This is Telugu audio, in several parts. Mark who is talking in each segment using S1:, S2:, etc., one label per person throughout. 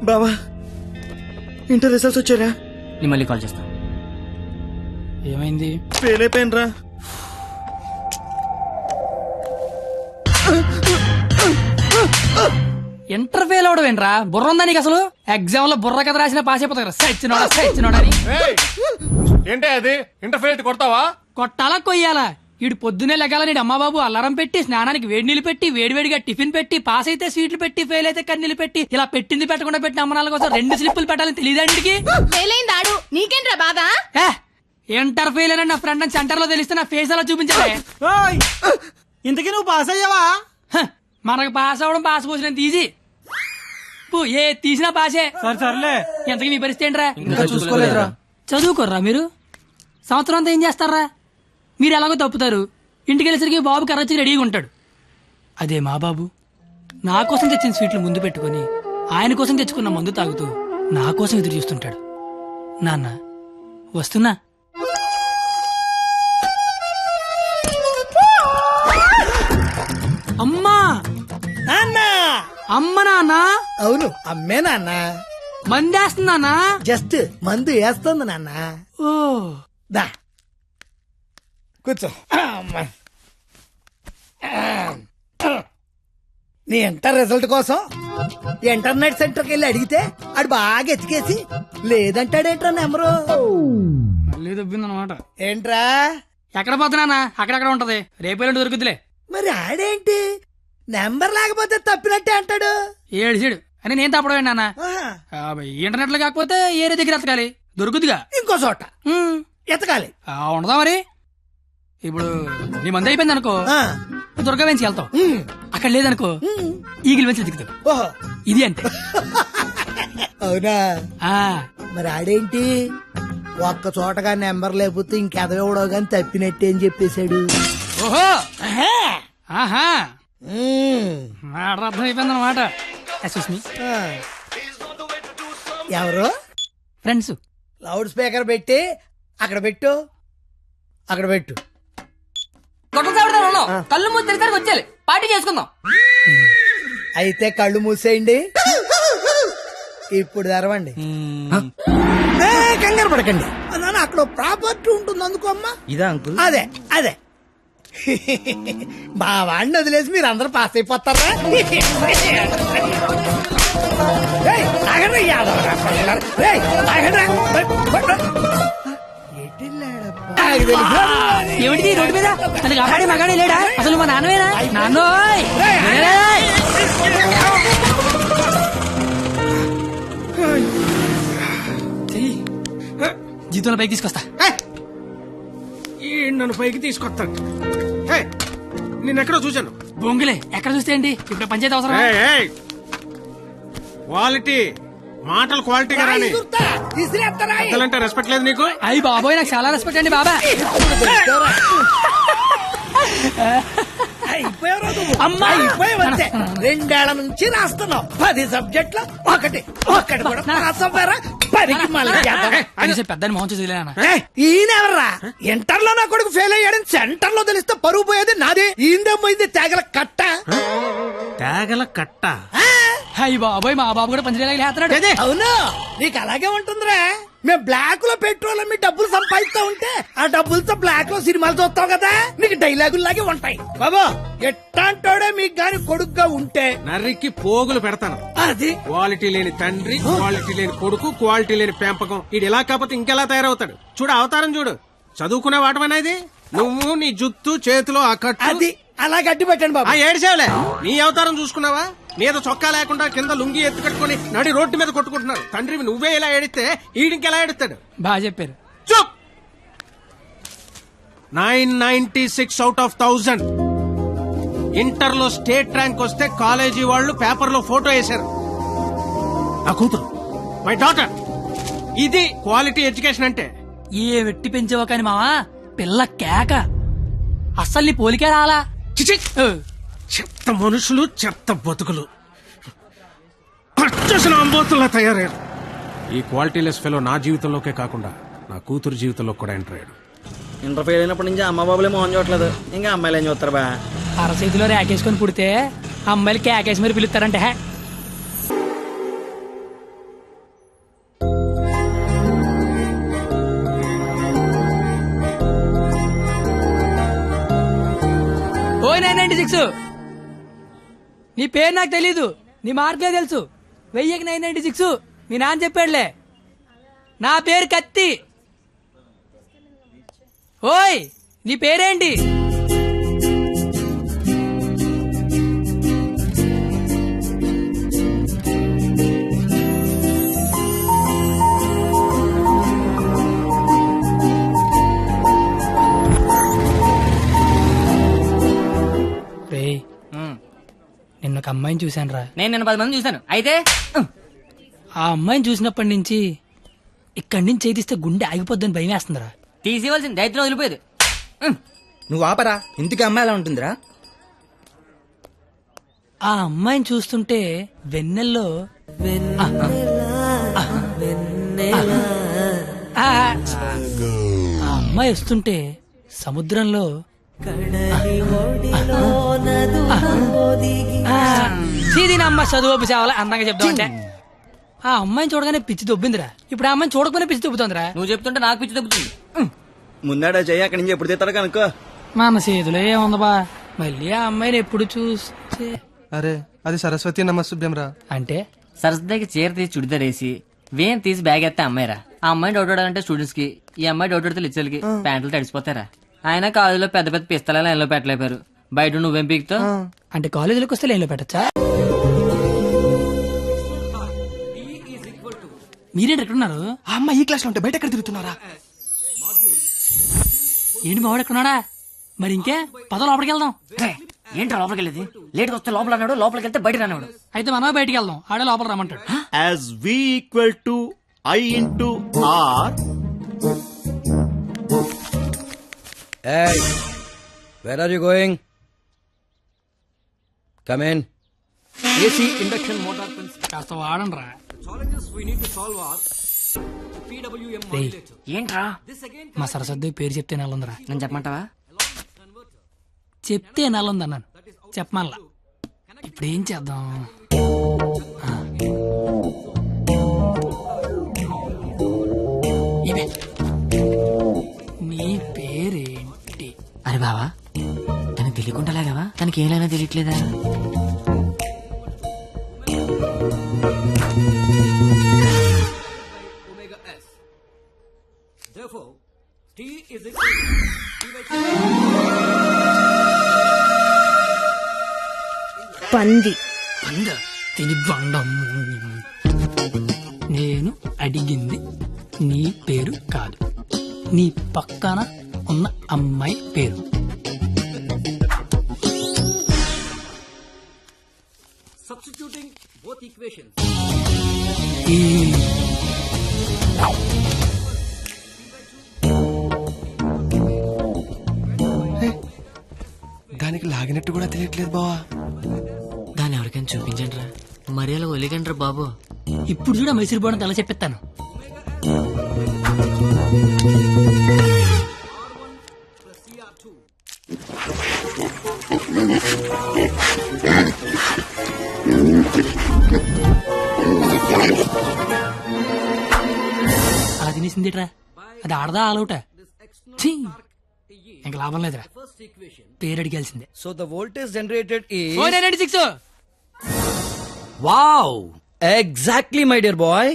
S1: బావా ఇంటర్ రిజల్ట్స్ వచ్చారా?
S2: నేను మళ్ళీ కాల్ చేస్తాను.
S3: ఏమైంది?
S1: ఫెయిల్ అయిపోయినరా.
S3: ఇంటర్ ఫెయిల్ అవడం ఏంట్రా? బుర్ర ఉందా నీకు అసలు? ఎగ్జామ్ లో బుర్ర కథ రాసిన పాస్ అయిపోతా సచ్చినోడా అని.
S4: ఏంటే అది ఇంటర్ ఫెయిల్ కొడతావా?
S3: కొట్టాలా కొయ్యాలా? ఈడు పొద్దునే లెగాల నీడు అమ్మబాబు అలారం పెట్టి స్నానానికి వేడి నీళ్ళు పెట్టి వేడివేడిగా టిఫిన్ పెట్టి పాస్ అయితే స్వీట్లు పెట్టి ఫెయిల్ అయితే కన్నీళ్ళు పెట్టి ఇలా పెట్టింది పెట్టకుండా పెట్టిన అమ్మనాల కోసం 2 స్లిప్పులు పెట్టాలని తెలియదండికి.
S5: ఫెయిలైందాడు నీకేంట్రా బాధ?
S3: ఇంటర్ ఫెయిల్ అని నా ఫ్రెండ్ అని సెంటర్ లో తెలిస్తే నా ఫేస్ అలా చూపించాలి.
S1: ఇంతకీ నువ్వు పాస్ అయ్యావా?
S3: మనకు పాస్ అవడం పాస్ పోసినంత ఈజీ. ఏ తీసినా పాసే.
S1: సర్లే.
S3: ఎంతకీ మీ పరిస్థితి ఏంట్రా?
S1: ఇంకా చూసుకోలేదురా.
S3: చదువుకోర్రా మీరు? సంవత్సరం అంతా ఏం చేస్తారా? మీరు ఎలాగో తప్పుతారు, ఇంటికి వెళ్ళేసరికి బాబు కర్రచ్చి రెడీగా ఉంటాడు. అదే మా బాబు నా కోసం తెచ్చిన స్వీట్లు ముందు పెట్టుకుని ఆయన కోసం తెచ్చుకున్న మందు తాగుతూ నా కోసం ఎదురు చూస్తుంటాడు. నాన్న వస్తున్నా. అమ్మా
S6: నాన్న.
S3: అమ్మ నాన్న.
S6: అవును అమ్మే నాన్న.
S3: మందేస్తున్నానా?
S6: జస్ట్ మందు వేస్తుంది నాన్న.
S3: ఓ
S6: దా కూర్చో. అమ్మా. నీ ఇంటర్ రిజల్ట్ కోసం ఇంటర్నెట్ సెంటర్కి వెళ్ళి అడిగితే ఆడు బాగా ఎతికేసి లేదంటాడేంట్రా నెంబరు.
S3: మళ్ళీ దొబ్బిందనమాట.
S6: ఏంట్రా?
S3: ఎక్కడ పోతున్నానా? అక్కడక్కడ ఉంటది, రేపు దొరుకుతులే.
S6: మరి ఆడేంటి నెంబర్ లేకపోతే తప్పినట్టే అంటాడు.
S3: ఏడు అని నేను తప్పడం నాన్న.
S6: ఆహా.
S3: ఇంటర్నెట్ లో కాకపోతే ఏరే దగ్గర ఎతకాలి, దొరుకుతుగా.
S6: ఇంకో చోట ఎతకాలి.
S3: ఉండదా మరి? ఇప్పుడు నీ మంది అయిపోయింది అనుకో,
S6: ఆ.
S3: దుర్గా వెంచి వెళ్తావు. అక్కడ లేదనుకో ఈగిల్ వెంచి దిగుతావు.
S6: ఓహో
S3: ఇది అంతే.
S6: అవునా?
S3: ఆ
S6: మరి ఆడేంటి ఒక్క చోటగా నెంబర్ లేకపోతే ఇంకెదవడో గాని తప్పినట్టే అని చెప్పేశాడు.
S3: ఓహో ఆహా మాట అర్థం అయిపోయింది అనమాట. సుస్మి
S6: ఎవరు?
S3: ఫ్రెండ్స్.
S6: లౌడ్ స్పీకర్ పెట్టి అక్కడ పెట్టు, అక్కడ పెట్టు.
S3: కళ్ళు మూసి తెరిసరికి వచ్చేయాలి, పార్టీ చేసుకుందాం.
S6: అయితే కళ్ళు మూసేయండి, ఇప్పుడు తెరవండి. కంగారు పడకండి నాన్న, అక్కడ ప్రాపర్టీ ఉంటుంది అందుకో అమ్మా.
S1: ఇదా అంకుల్?
S6: అదే అదే. మా వాడిని వదిలేసి మీరు అందరూ పాస్ అయిపోతారా? ఏయ్, ఆగండి, యాదవరా పిల్లలు. ఏయ్, ఆగండి.
S3: ఏమిటి రోడ్డు మీద అది కాపాడే మగాడే లేడా? అసలు మా నాన్నవేనా? నాన్నోయ్ జీతంలో పైకి తీసుకొస్తా.
S4: నన్ను పైకి తీసుకొస్తాను. నిన్నెక్కడో చూశాను.
S3: బొంగులే ఎక్కడ చూస్తే ఏంటి, ఇప్పుడు పంచాయతీ అవసరం.
S4: క్వాలిటీ మాటలు క్వాలిటీగా రాని. పెద్దలంటే రెస్పెక్ట్ లేదు నీకు?
S3: అయ్యి బాబోయ్, నాకు చాలా రెస్పెక్ట్ అండి బాబా.
S6: అమ్మా అయిపోయావంతే. 2 ఏళ్ల నుంచి రాస్తున్నావు 10 సబ్జెక్టులు, ఒకటి కూడా పాస్ అవ్వరా? 10కి మళ్ళీ
S3: పెద్ద మోహన్ చూసిలేనా?
S6: ఈయనెవర్రా? ఇంటర్ లో నా కొడుకు ఫెయిల్ అయ్యాడని సెంటర్ లో తెలిస్తే పరువు పోయేది నాది. ఈందేమో ఇది తేగల కట్ట.
S4: తేగల కట్ట?
S3: అయ్యి బాబోయ్, మా బాబు కూడా పంచలేస్తున్నాడు.
S6: అవును, నీకు అలాగే ఉంటుందిరా. మేము బ్లాక్ లో పెట్రోల్ మీ డబ్బులు సంపాదిస్తా ఉంటే ఆ డబ్బులతో బ్లాక్ లో సినిమాలు చూస్తావు కదా, నీకు డైలాగులు లాగే ఉంటాయి. బాబా ఎట్టాంటోడే మీకు గాని కొడుకుగా ఉంటే
S4: నర్రికి పోగులు పెడతాను.
S6: అది
S4: క్వాలిటీ లేని తండ్రి, క్వాలిటీ లేని కొడుకు, క్వాలిటీ లేని పెంపకం. ఇది ఎలా కాకపోతే ఇంకెలా తయారవుతాడు? చూడు అవతారం చూడు. చదువుకునే వాటమనేది నువ్వు, నీ జుత్తు చేతిలో ఆ కట్టు.
S6: అది అలా గట్టి పెట్టండి బాబా.
S4: ఏడ్చేవలే, నీ అవతారం చూసుకున్నావా? మీద చొక్కా లేకుండా కింద లుంగి ఎత్తు కట్టుకుని నడి రోడ్డు మీద కొట్టుకుంటున్నారు. తండ్రివి నువ్వే ఇలా ఏడిస్తే ఈడింకెలా ఏడుస్తాడు?
S3: బాగా చెప్పారు.
S4: చూప్. 996 out of 1000 ఇంటర్ లో స్టేట్ ర్యాంక్ వస్తే కాలేజీ వాళ్ళు పేపర్ లో ఫోటో వేశారు. నా కూతురు, మై డాటర్. ఇది క్వాలిటీ ఎడ్యుకేషన్ అంటే.
S3: ఏ వెట్టి పెంచావో కాని మావా, పిల్ల కేక. అస్సలు నీ పోలికే రాలా.
S4: చిచి, చెత్త మనుషులు, చెత్త బతుకులు, పచ్చసిన అంబోతుల్లా తయారయ్యారు. ఈ క్వాలిటీలెస్ ఫెలో నా జీవితంలోకే కాకుండా నా కూతురు జీవితంలో కూడా ఎంటర్ అయ్యాడు.
S1: ఇంటర్ ఫెయిల్ అయినప్పటి నుంచి అమ్మ బాబులే మోహన్ చూడట్లేదు, ఇంకా అమ్మాయిలు ఏం చూస్తారు బా?
S3: అరచేతిలో రేకేసుకొని పుడితే అమ్మాయిలు కేకేసి మరి పిలుస్తారంటే హే. ఓ 996 నీ పేరు నాకు తెలీదు, నీ మార్కులే తెలుసు. 1000కి 996 మీ నాన్న చెప్పాడులే. నా పేరు కత్తి. ఓయ్ నీ పేరేంటి? రేయ్, నిన్న ఒక అమ్మాయిని చూశాను రా.
S2: నేను నిన్న 10 మంది చూశాను. అయితే
S3: ఆ అమ్మాయిని చూసినప్పటి నుంచి ఇక్కడి నుంచి చేతిస్తే గుండె ఆగిపోద్దని భయం వేస్తుందిరా.
S2: తీసేవలసిన దైత్యం వదిలిపోయేది.
S7: నువ్వు ఆపరా, ఇంటికి అమ్మాయి ఎలా ఉంటుందిరా?
S3: ఆ అమ్మాయిని చూస్తుంటే వెన్నెల్లో ఆ అమ్మాయి వస్తుంటే సముద్రంలో సీదీనమ్మ చదువు సేవల అందంగా చెప్తామంటే ఆ అమ్మాయిని చూడగానే పిచ్చి దొబ్బిందిరా. ఇప్పుడు ఆ అమ్మాయిని చూడకపోయినా పిచ్చి దొబ్బుతోందిరా.
S2: నువ్వు చెప్తుంటే నాకు పిచ్చి తగ్గుతుంది.
S1: ముందాడా జయ అక్కడి నుంచి ఎప్పుడు తీస్తాడు కనుక్కో.
S3: మన చేతిలో ఏముంది బా, మళ్ళీ ఆ అమ్మాయిని ఎప్పుడు చూస్తే
S8: అరే అది సరస్వతి నమస్సుభ్యం రా.
S3: అంటే
S2: సరస్వతికి చీర తీసి చుడిదార్ వేసి వేన్ తీసి బ్యాగ్ ఎత్తే అమ్మాయిరా. ఆ అమ్మాయి డౌట్ అంటే స్టూడెంట్స్ కి, ఈ అమ్మాయి డౌట్ అడితే లిచ్చర్లకి ప్యాంట్లు తడిసిపోతారా. ఆయన కాలేజీలో పెద్ద పెద్ద పిస్తల లైన్లో పెట్టలేపారు. బయట నువ్వేం పీకుతావు?
S3: అంటే కాలేజీలోకి వస్తే లైన్లో పెట్టచ్చా? మీరేంటి ఎక్కడున్నారు?
S8: ఆ అమ్మాయి ఈ క్లాస్ లో ఉంటే బయట ఎక్కడ తిరుగుతున్నారా?
S3: ఏంటి మావాడు ఎక్కడున్నాడా? మరి ఇంకే పద లోపలికి వెళ్దాం.
S2: ఏంట్రా లోపలికి వెళ్ళేది? లేట్గా వస్తే లోపల అన్నాడు, లోపలికి వెళ్తే బయట రానివాడు.
S3: అయితే మనమే బయటికి వెళ్దాం, ఆడే లోపల రమ్మంటాడు.
S1: As V = I × R.
S7: Hey, where are you going? Come in. AC induction motor pins.
S3: కాస్త వాడండి రా.
S2: ఏంట్రా?
S3: మా సరస్వతి పేరు చెప్తే నెలందిరా.
S2: నేను చెప్పమంటావా?
S3: చెప్తే నెలంది అన్నాను, చెప్పమల్లా. ఇప్పుడు ఏం చేద్దాం? ఇవే నీ పేరేంటి?
S2: అరే బావా, తనకు తెలియకుండా లాగావా? తనకి ఏమైనా తెలియట్లేదా?
S5: పంది.
S3: తిని బండం. నేను అడిగింది నీ పేరు కాదు, నీ పక్కన ఉన్న అమ్మాయి పేరు.
S8: దానికి లాగినట్టు కూడా తెలియట్లేదు బావా.
S2: దాన్ని ఎవరికైనా చూపించండి రా, మరి అలా వదిలేకండి బాబు.
S3: ఇప్పుడు చూడ మైసూర్ బోర్డు తల చెప్పిస్తాను. అలా తినేసిందిట్రా, అది ఆడదా ఆలౌట? ఇంక లాభం లేదురా, పేరు అడిగాల్సిందే.
S7: So the voltage generated is...
S3: 996.
S7: Wow! Exactly, my dear boy.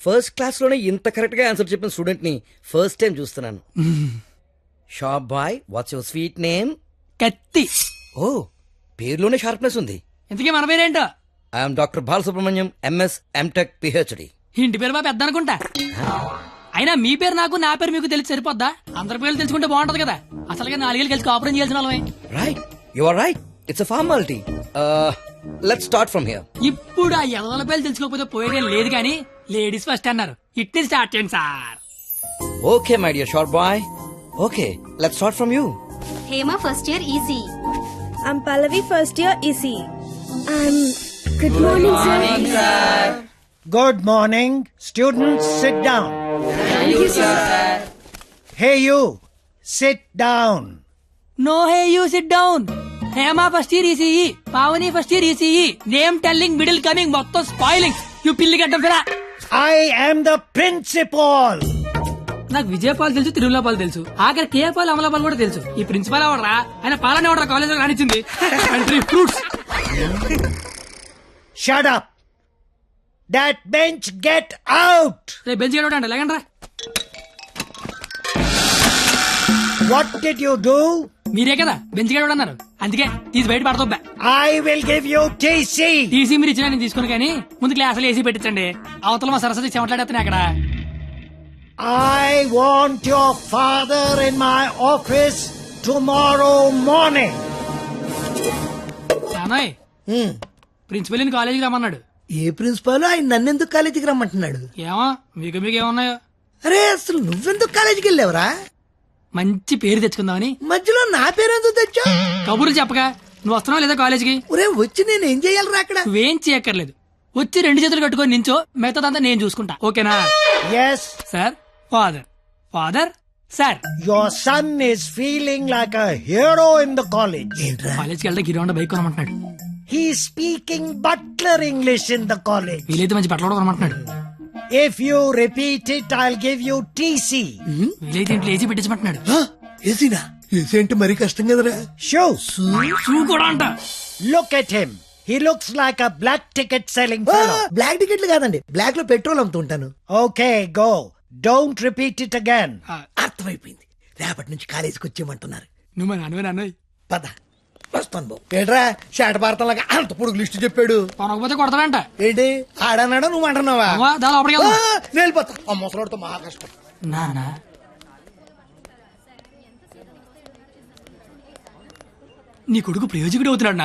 S7: First class లోనే ఇంత కరెక్ట్ గా ఆన్సర్ చెప్పిన స్టూడెంట్ ని ఫస్ట్ టైం చూస్తున్నాను. Sharp boy, what's your sweet name?
S3: Katti.
S7: Oh, పేరులోనే షార్ప్నెస్ ఉంది.
S3: ఇంతకీ మన పేరేంటో?
S7: I am doctor Balasubrahmanyam, MS, MTech, PhD.
S3: ఇంటి పేరు మా పెద్ద అనుకుంటా. అయినా మీ పేరు నాకు, నా పేరు మీకు తెలిసి సరిపోద్దా? అందరి పేర్లు తెలుసుకుంటే బాగుంటది కదా. అసలుగా 4 ఏళ్ళు కలిసి కాపురం చేయాల్సిన వాళ్ళమే.
S7: Right, you are right. It's a formality. Let's start from here.
S3: ఇప్పుడు ఆ ఎదల పేర్లు తెలుసుకోకపోతే పోయేదేం లేదు కానీ లేడీస్ ఫస్ట్ అన్నారు, ఇట్ని స్టార్ట్ చేయండి sir.
S7: Okay my dear short boy. Okay, let's start from you.
S5: Hema first year EC.
S9: I'm Pallavi, first year EC. Good morning, sir.
S6: Good morning. Students, sit down.
S9: Thank you, sir.
S6: Hey, you. Sit down.
S3: No hey you sit down. Hema first year ECE, Pavani first year ECE, name telling middle coming మొత్తం స్పాయిలింగ్. యు పిల్లి గడ్డం ఫిరా.
S6: I am the principal.
S3: నాకు విజయపాల్ తెలుసు, తిరుమలపాల్ తెలుసు, ఆఖరి కేపాల్ అమలాపాల్ కూడా తెలుసు. ఈ ప్రిన్సిపాల్ ఎవడరా? ఆయన పాలన ఎవడరా కాలేజ్ రానిచ్చింది? Fruits.
S6: Shut up. That bench get out.
S3: రేపు బెంచ్ గడవడం అంటే లేకండ్రా.
S6: What did you do?
S3: మీరే కదా బెంచ్ గడవడం అన్నారు, అందుకే తీసి బయట పడతా.
S6: I will give you TC.
S3: TC మీరు ఇచ్చిన నేను తీసుకుని, కానీ ముందు క్లాసులు ఏసీ పెట్టించండి. అవతల మా సరస్వతి చెమట్లాడేస్తున్నాయి అక్కడ.
S6: I want your father in my office tomorrow morning.
S3: నానోయ్, ప్రిన్సిపల్ కాలేజీకి రమ్మన్నాడు.
S6: ఏ ప్రిన్సిపాల్ ఆయన నన్నెందుకు కాలేజీకి రమ్మంటున్నాడు?
S3: ఏమో మీకు ఏమన్నాయో.
S6: అరే అసలు నువ్వెందుకు కాలేజీకి వెళ్ళావురా?
S3: మంచి పేరు తెచ్చుకుందామని.
S6: మధ్యలో నా పేరెందుకు తెచ్చా?
S3: కబుర్లు చెప్పగా నువ్వు వస్తున్నావు లేదా కాలేజీకి?
S6: ఒరే వచ్చి నేను ఏం చెయ్యాలరా అక్కడ?
S3: నువ్వేం చేయక్కర్లేదు, వచ్చి 2 చేతులు కట్టుకొని నించో, మిగతాదంతా నేను చూసుకుంటా. ఓకేనా?
S6: Yes
S3: sir. Father. Father. Sir.
S6: your son is feeling like a hero in the college.
S3: కాలేజ్కి వెళ్తే గిరౌండ్ బైక్ కొనమంటున్నాడు.
S6: He's speaking butler English in the college.
S3: వీలైతే మంచి బట్టలు కూడా కొనమంటున్నాడు.
S6: If you repeat it, I'll give you TC.
S3: వీలైతే ఇంట్లో ఏసీ పెట్టించమంటున్నాడు.
S6: ఏసీనా? ఏసీ అంటే మరీ కష్టం కదరా. Shoes.
S3: షూ కూడా అంట.
S6: Look at him. He looks like a black ticket selling fellow.
S10: Black టికెట్లు కాదండి, బ్లాక్ లో పెట్రోల్ అమ్ముతుంటాను.
S6: Okay, go. Don't repeat it again.
S10: అర్థమైపోయింది, రేపటి నుంచి కాలేజీకి వచ్చేయమంటున్నారు.
S3: నువ్వు నాన్న
S10: పద వస్తాను బాబు. ఏంట్రా షాట భారతంలాగా అంత పొడుగు లిస్టు చెప్పాడు?
S3: కొనకపోతే కొడతాడంట.
S10: ఏంటి ఆడన్నాడా నువ్వు అంటున్నావా?
S3: దాని లోపలికి వెళ్దాం.
S10: నేను వెళ్ళిపోతా. ఆ ముసలాడితో మహా కష్టం.
S3: నానా నీ కొడుకు ప్రయోజకుడు అవుతున్నాడు నాన్న.